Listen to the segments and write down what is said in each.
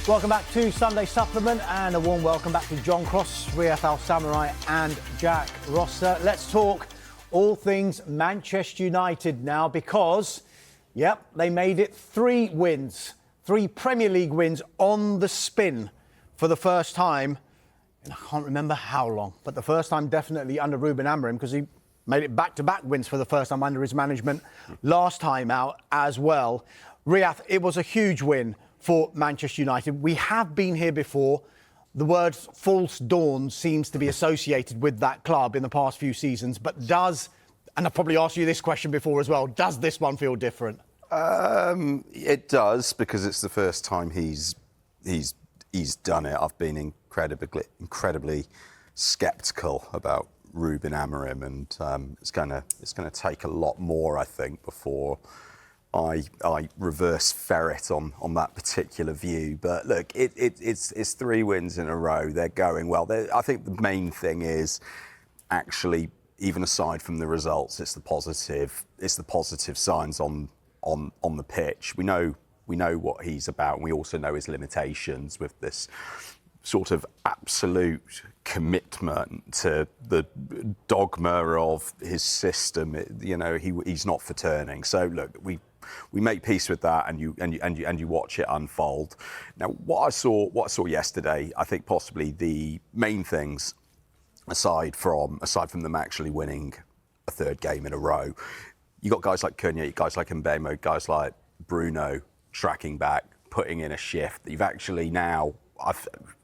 Welcome back to Sunday Supplement and a warm welcome back to John Cross, Riath, Al-Samarrai and Jack Rosser. Let's talk all things Manchester United now because, yep, they made it 3 wins, 3 Premier League wins on the spin for the first time. And I can't remember how long, but the first time definitely under Ruben Amorim because he made it back-to-back wins for the first time under his management last time out as well. Riath, it was a huge win for Manchester United. We have been here before. The word false dawn seems to be associated with that club in the past few seasons. But and I've probably asked you this question before as well, does this one feel different? It does, because it's the first time he's done it. I've been incredibly sceptical about Ruben Amorim, and it's going to take a lot more, I think, before I reverse ferret on that particular view. But look, it's 3 wins in a row. They're going well. I think the main thing is actually, even aside from the results, it's the positive signs on the pitch. We know what he's about, and we also know his limitations with this sort of absolute commitment to the dogma of his system. He's not for turning. So look, we make peace with that, and you watch it unfold. Now, what I saw yesterday, I think possibly the main things, aside from them actually winning a 3rd game in a row, you got guys like Cunha, guys like Mbemo, guys like Bruno tracking back, putting in a shift. You've actually now,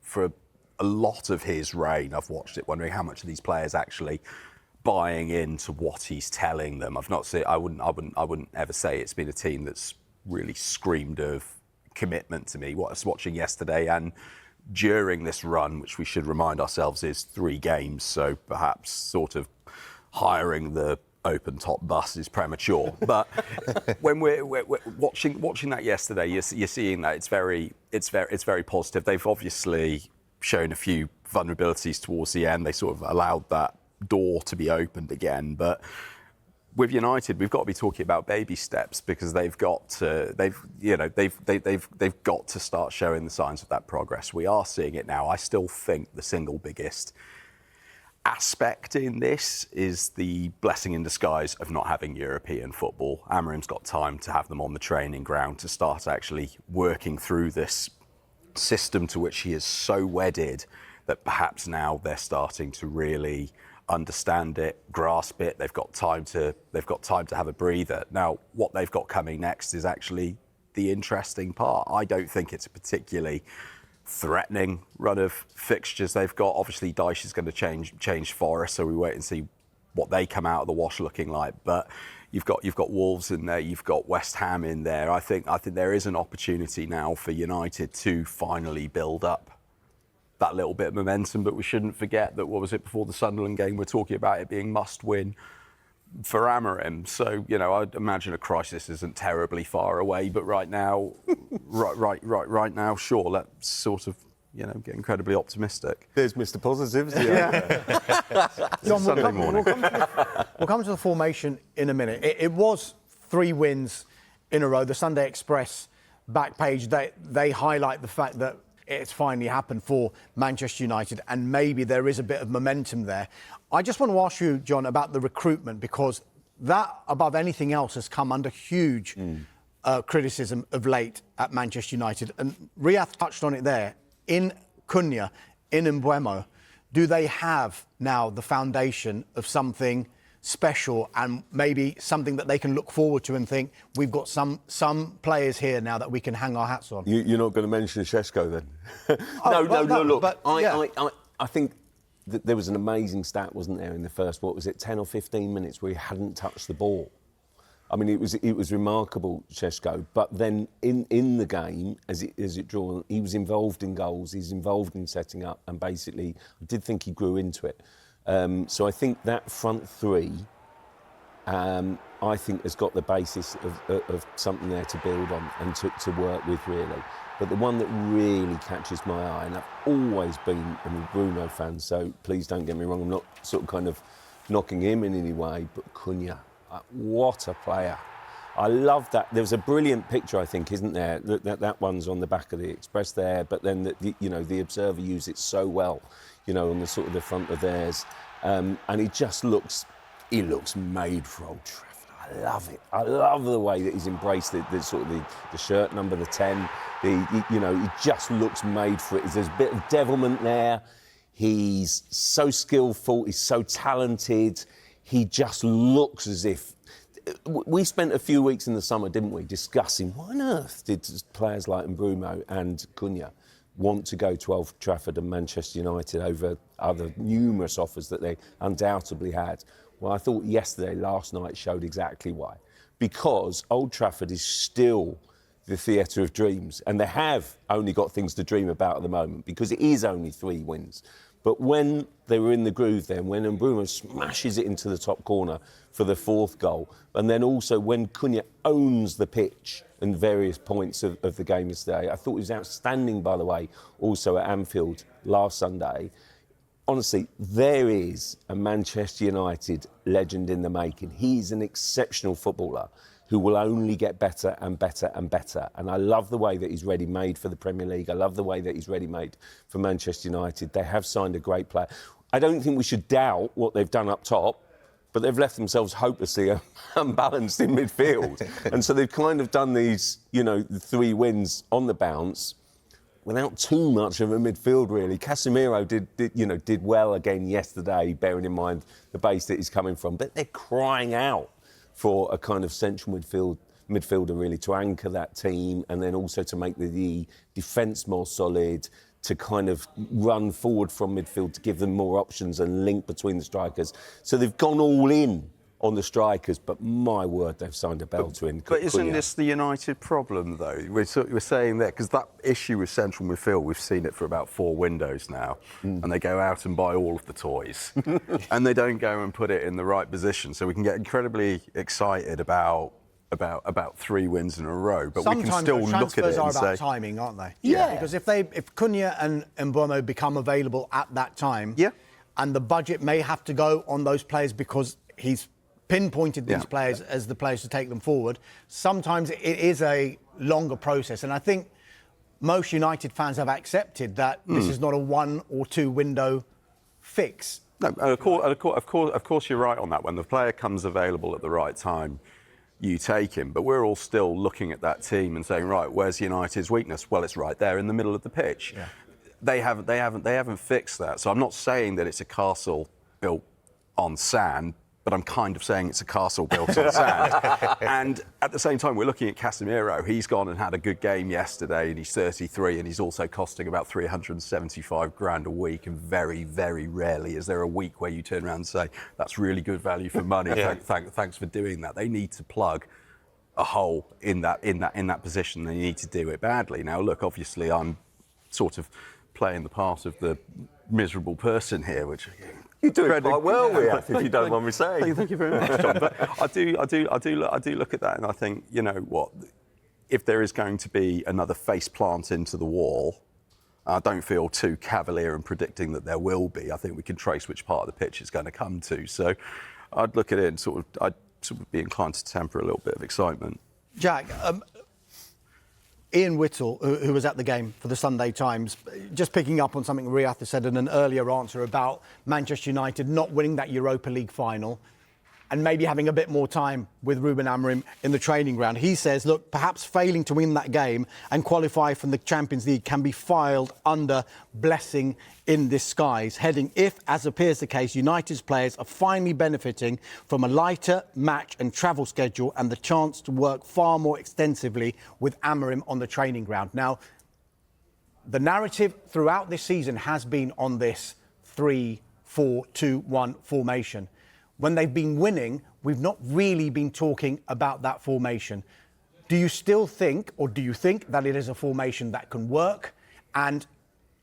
for a lot of his reign, I've watched it wondering how much of these players actually buying into what he's telling them. I wouldn't ever say it's been a team that's really screamed of commitment to me. What I was watching yesterday and during this run, which we should remind ourselves is 3 games, so perhaps sort of hiring the open top bus is premature. But when we're watching that yesterday, you're seeing that it's very positive. They've obviously shown a few vulnerabilities towards the end. They sort of allowed that door to be opened again. But with United, we've got to be talking about baby steps, because they've got to start showing the signs of that progress. We are seeing it now. I still think the single biggest aspect in this is the blessing in disguise of not having European football. Amorim's got time to have them on the training ground to start actually working through this system to which he is so wedded that perhaps now they're starting to really understand it, grasp it. They've got time to have a breather. Now, what they've got coming next is actually the interesting part. I don't think it's a particularly threatening run of fixtures they've got. Obviously, Dyche is going to change Forest, so we wait and see what they come out of the wash looking like. But you've got Wolves in there, you've got West Ham in there. I think there is an opportunity now for United to finally build up that little bit of momentum. But we shouldn't forget that, what was it, before the Sunderland game, we're talking about it being must-win for Amorim. So, I'd imagine a crisis isn't terribly far away. But right now, right now, sure, let's sort of, get incredibly optimistic. There's Mr. Positives. John, we'll come to the formation in a minute. It was 3 wins in a row. The Sunday Express back page, they highlight the fact that it's finally happened for Manchester United, and maybe there is a bit of momentum there. I just want to ask you, John, about the recruitment, because that, above anything else, has come under huge criticism of late at Manchester United. And Riath touched on it there. In Cunha, in Mbemo, do they have now the foundation of something special and maybe something that they can look forward to and think, we've got some players here now that we can hang our hats on? You're not going to mention Šeško then? No, look, but, I think that there was an amazing stat, wasn't there, in the first, 10 or 15 minutes where he hadn't touched the ball. I mean, it was remarkable, Šeško. But then in the game, as it drew on, he was involved in goals, he's involved in setting up, and basically, I did think he grew into it. So I think that front 3, I think has got the basis of something there to build on and to work with, really. But the one that really catches my eye, and I've always been a Bruno fan, so please don't get me wrong, I'm not sort of kind of knocking him in any way, but Cunha, what a player. I love that. There's a brilliant picture, I think, isn't there? That one's on the back of the Express there, but then the Observer used it so well, on the sort of the front of theirs, and he looks made for Old Trafford. I love it. I love the way that he's embraced the shirt number, the 10. He just looks made for it. There's a bit of devilment there. He's so skillful. He's so talented. He just looks as if. We spent a few weeks in the summer, didn't we, discussing why on earth did players like Mbeumo and Cunha want to go to Old Trafford and Manchester United over other numerous offers that they undoubtedly had. Well, I thought last night showed exactly why. Because Old Trafford is still the theatre of dreams, and they have only got things to dream about at the moment because it is only 3 wins. But when they were in the groove then, when Mbeumo smashes it into the top corner for the 4th goal, and then also when Cunha owns the pitch in various points of the game yesterday, I thought he was outstanding, by the way, also at Anfield last Sunday. Honestly, there is a Manchester United legend in the making. He's an exceptional footballer who will only get better and better and better. And I love the way that he's ready-made for the Premier League. I love the way that he's ready-made for Manchester United. They have signed a great player. I don't think we should doubt what they've done up top, but they've left themselves hopelessly unbalanced in midfield. And so they've kind of done these, the 3 wins on the bounce without too much of a midfield, really. Casemiro did well again yesterday, bearing in mind the base that he's coming from. But they're crying out for a kind of central midfielder, really, to anchor that team and then also to make the defence more solid, to kind of run forward from midfield, to give them more options and link between the strikers. So they've gone all in on the strikers, but my word, they've signed a belter in. But isn't this the United problem, though? We're saying that because that issue with central midfield, we've seen it for about 4 windows now, and they go out and buy all of the toys, and they don't go and put it in the right position. So we can get incredibly excited about 3 wins in a row, but sometimes we can still look at it and say... transfers are about timing, aren't they? Yeah. Because if Cunha and Mbeumo become available at that time, and the budget may have to go on those players because he's pinpointed these players as the players to take them forward, sometimes it is a longer process. And I think most United fans have accepted that this is not a 1 or 2 window fix. No, of course you're right on that. When the player comes available at the right time, you take him. But we're all still looking at that team and saying, right, where's United's weakness? Well, it's right there in the middle of the pitch. Yeah. They haven't fixed that. So I'm not saying that it's a castle built on sand, but I'm kind of saying it's a castle built on sand. And at the same time, we're looking at Casemiro. He's gone and had a good game yesterday, and he's 33, and he's also costing about 375 grand a week. And very, very rarely is there a week where you turn around and say, that's really good value for money. Thanks for doing that. They need to plug a hole in that position. They need to do it badly. Now, look, obviously, I'm sort of playing the part of the miserable person here, which... You do it quite well, Riath, if you don't mind me saying. Thank you very much, John. But I do look at that, and I think, you know what, if there is going to be another face plant into the wall, I don't feel too cavalier in predicting that there will be. I think we can trace which part of the pitch it's going to come to. So I'd look at it and I'd be inclined to temper a little bit of excitement. Jack, Ian Whittle, who was at the game for the Sunday Times, just picking up on something Riath said in an earlier answer about Manchester United not winning that Europa League final and maybe having a bit more time with Ruben Amorim in the training ground. He says, look, perhaps failing to win that game and qualify from the Champions League can be filed under blessing in disguise, heading if, as appears the case, United's players are finally benefiting from a lighter match and travel schedule and the chance to work far more extensively with Amorim on the training ground. Now, the narrative throughout this season has been on this 3-4-2-1 formation. When they've been winning, we've not really been talking about that formation. Do you still think, or do you think that it is a formation that can work? And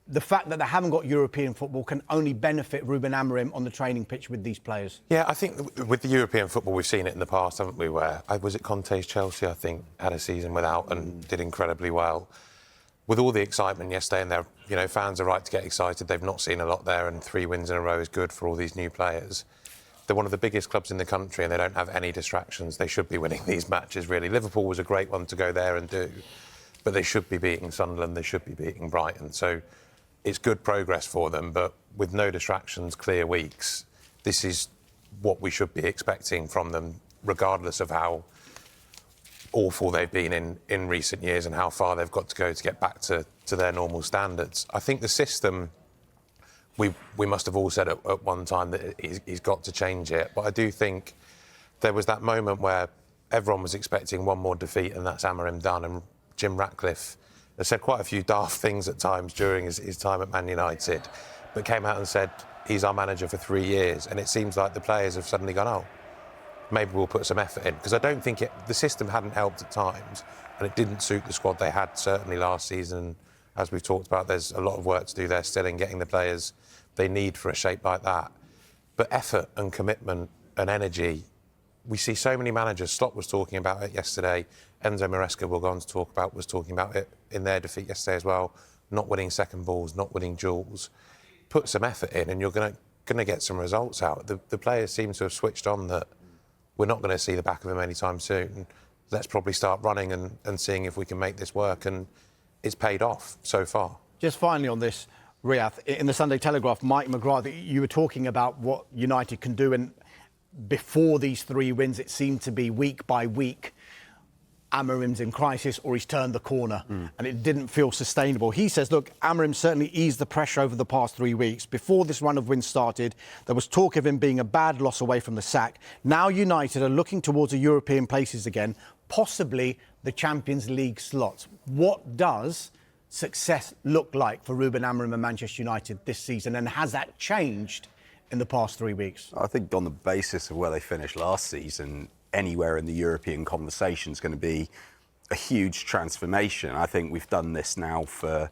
the fact that they haven't got European football can only benefit Ruben Amorim on the training pitch with these players? Yeah, I think with the European football, we've seen it in the past, haven't we, where, was it Conte's Chelsea, I think, had a season without and did incredibly well. With all the excitement yesterday, and their fans are right to get excited, they've not seen a lot there, and 3 wins in a row is good for all these new players. They're one of the biggest clubs in the country and they don't have any distractions. They should be winning these matches, really. Liverpool was a great one to go there and do, but they should be beating Sunderland, they should be beating Brighton. So it's good progress for them, but with no distractions, clear weeks, this is what we should be expecting from them, regardless of how awful they've been in recent years and how far they've got to go to get back to their normal standards. I think the system, we must have all said at one time that he's got to change it. But I do think there was that moment where everyone was expecting one more defeat and that's Amorim done. And Jim Ratcliffe has said quite a few daft things at times during his time at Man United, but came out and said he's our manager for 3 years. And it seems like the players have suddenly gone, oh, maybe we'll put some effort in. Because I don't think the system hadn't helped at times and it didn't suit the squad they had certainly last season. As we've talked about, there's a lot of work to do there still in getting the players they need for a shape like that. But effort and commitment and energy, we see so many managers. Slot was talking about it yesterday. Enzo Maresca was talking about it in their defeat yesterday as well. Not winning second balls, not winning duels. Put some effort in and you're going to get some results out. The players seem to have switched on that we're not going to see the back of them anytime soon. Let's probably start running and seeing if we can make this work. And it's paid off so far. Just finally on this, Riath, in the Sunday Telegraph, Mike McGrath, you were talking about what United can do, and before these 3 wins, it seemed to be week by week, Amorim's in crisis or he's turned the corner, and it didn't feel sustainable. He says, look, Amorim certainly eased the pressure over the past 3 weeks. Before this run of wins started, there was talk of him being a bad loss away from the sack. Now United are looking towards the European places again, possibly the Champions League slots. What does success look like for Ruben Amorim and Manchester United this season, and has that changed in the past 3 weeks? I think on the basis of where they finished last season, anywhere in the European conversation is going to be a huge transformation. I think we've done this now for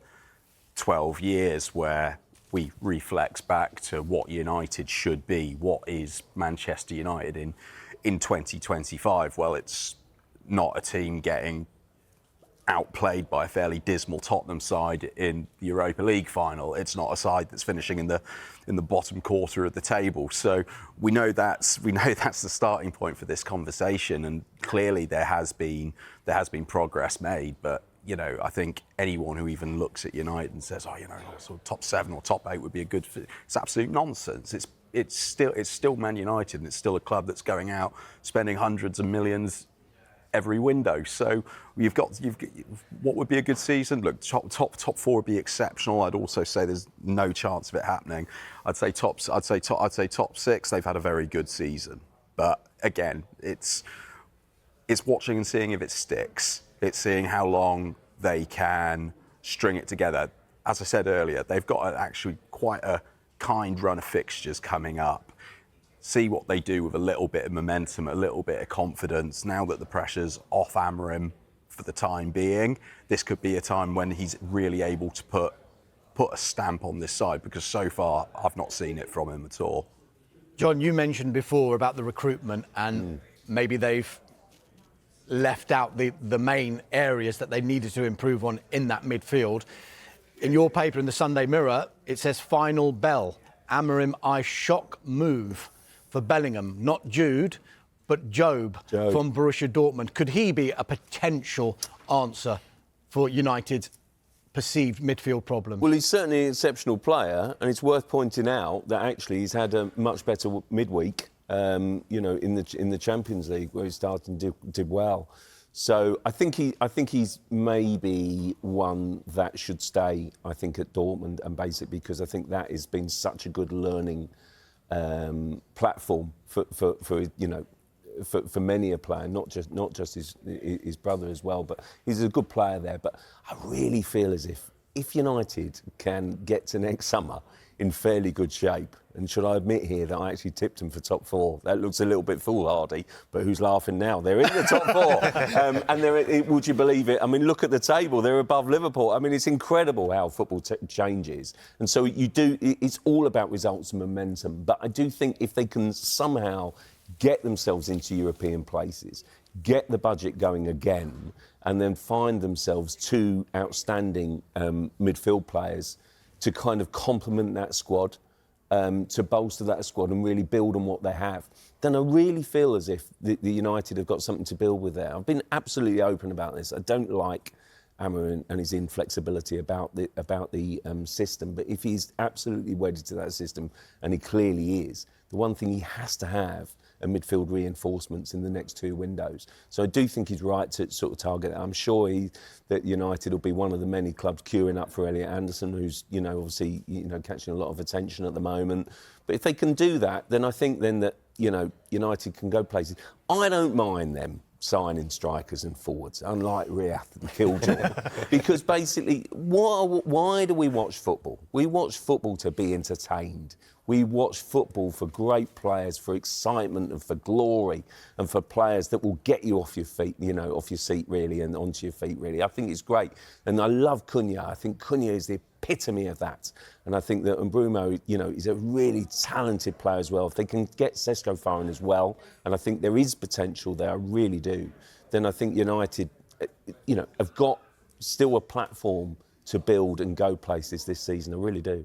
12 years where we reflex back to what United should be. What is Manchester United in 2025? Well, it's not a team getting outplayed by a fairly dismal Tottenham side in the Europa League final. It's not a side that's finishing in the bottom quarter of the table. So we know that's the starting point for this conversation. And clearly there has been progress made. But I think anyone who even looks at United and says, sort of top 7 or top 8 would be a good fit, it's absolute nonsense. It's still Man United, and it's still a club that's going out spending hundreds of millions every window. So you've got what would be a good season? Look, top 4 would be exceptional. I'd also say there's no chance of it happening. I'd say top 6. They've had a very good season, but again, it's watching and seeing if it sticks. It's seeing how long they can string it together. As I said earlier, they've got actually quite a kind run of fixtures coming up. See what they do with a little bit of momentum, a little bit of confidence. Now that the pressure's off Amorim for the time being, this could be a time when he's really able to put a stamp on this side, because so far I've not seen it from him at all. John, you mentioned before about the recruitment and maybe they've left out the main areas that they needed to improve on in that midfield. In your paper in the Sunday Mirror, it says final bell. Amorim eye shock move for Bellingham, not Jude, but Job from Borussia Dortmund. Could he be a potential answer for United's perceived midfield problems? Well, he's certainly an exceptional player, and it's worth pointing out that actually he's had a much better midweek, in the Champions League, where he started and did well. So I think he's maybe one that should stay, I think, at Dortmund, and basically because I think that has been such a good learning platform for many a player, not just his brother as well, but he's a good player there. But I really feel as if United can get to next summer in fairly good shape, and should I admit here that I actually tipped them for top 4? That looks a little bit foolhardy, but who's laughing now? They're in the top 4, and would you believe it? I mean, look at the table; they're above Liverpool. I mean, it's incredible how football changes, and so it's all about results and momentum. But I do think if they can somehow get themselves into European places, get the budget going again, and then find themselves 2 outstanding midfield players to kind of complement that squad, to bolster that squad and really build on what they have, then I really feel as if the United have got something to build with there. I've been absolutely open about this. I don't like Amorim and his inflexibility about the system, but if he's absolutely wedded to that system, and he clearly is, the one thing he has to have are midfield reinforcements in the next 2 windows. So I do think he's right to sort of target that. I'm sure that United will be one of the many clubs queuing up for Elliot Anderson, who's, obviously, catching a lot of attention at the moment. But if they can do that, then I think then that, United can go places. I don't mind them signing strikers and forwards, unlike Riath and Killjoy. Because basically, why do we watch football? We watch football to be entertained. We watch football for great players, for excitement and for glory, and for players that will get you off your feet, off your seat really, and onto your feet really. I think it's great. And I love Cunha. I think Cunha is the epitome of that. And I think that Mbeumo, is a really talented player as well. If they can get Sesko firing as well, and I think there is potential there, I really do, then I think United, have got still a platform to build and go places this season. I really do.